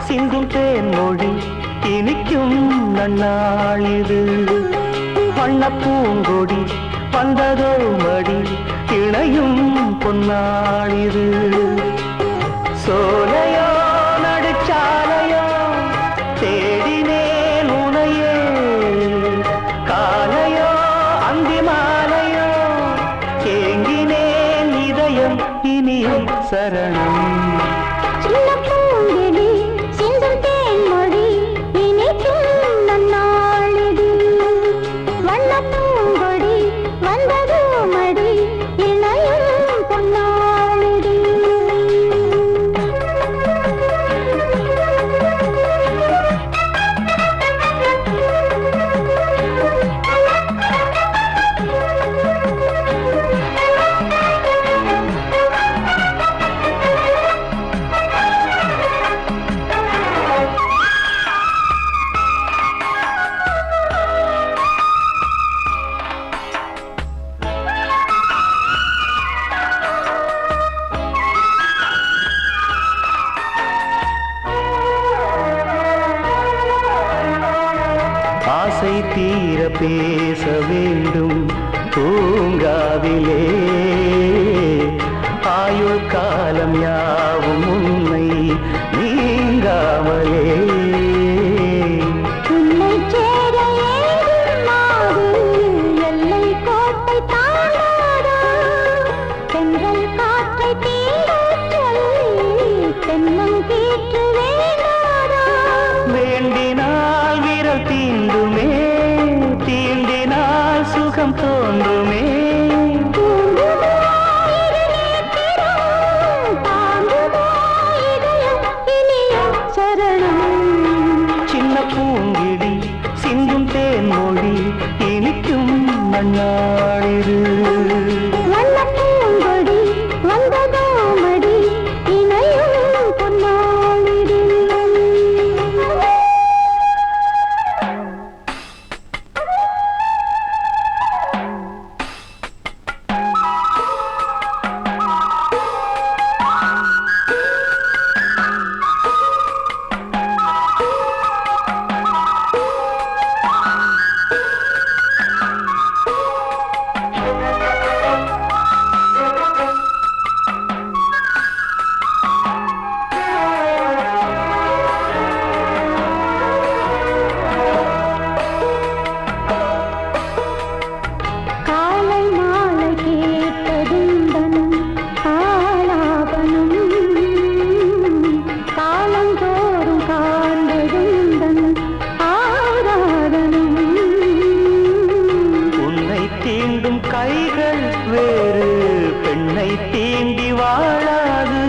சிந்தும் தேன்மொழி இனிக்கும் நன்னாளிது. வண்ண பூங்கொடி வந்ததோ மடி இணையும் பொன்னாளிது. சோலையோ நடுச்சாலையோ தேடினேன் உனையே, காலையோ அந்தி மாலையோ ஏங்கினேன் இதயம் இனியும் சரணம். ஆசை தீர பேச வேண்டும் பூங்காவிலே, ஆயுள் காலம் யாவும் உன்னை நீங்காமலே. உன்னை சேர எல்லை கோட்டை தாண்டாதா, தென்றல் காற்றை தீரச் சொல்லி தென்னம் கீற்று வேண்டாதா. வேண்டினால் விரல் தீண்டுமே, தீண்டினால் சுகம் தோன்றுமே. சின்ன பூங்கிடி சிந்தும் தேன்மொழி இனிக்கும் நன்னாளிது. வண்ண பூங்கொடி வந்ததோ மடி இணையும் பொன்னாளிது. கைகள் வேறு பெண்ணை தீண்டி வாழாது.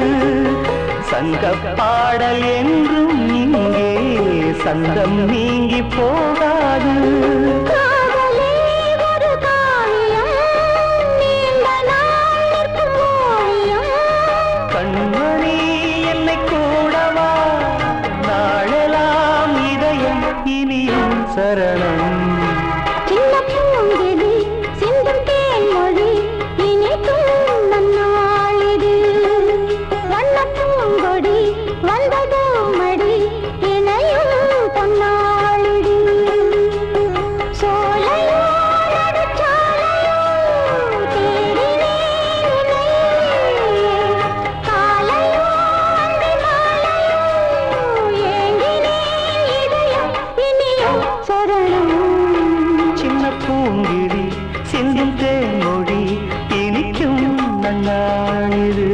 சங்க பாடல் என்றும் இங்கே சந்தம் நீங்கி போகாது. கண்மணி என்னை கூடவா, நாளெல்லாம் இதயம் இனியும் சரணம். சின்ன பூங்கிடி சிந்தும் தேன்மொழி இனிக்கும் நன்னாளிது.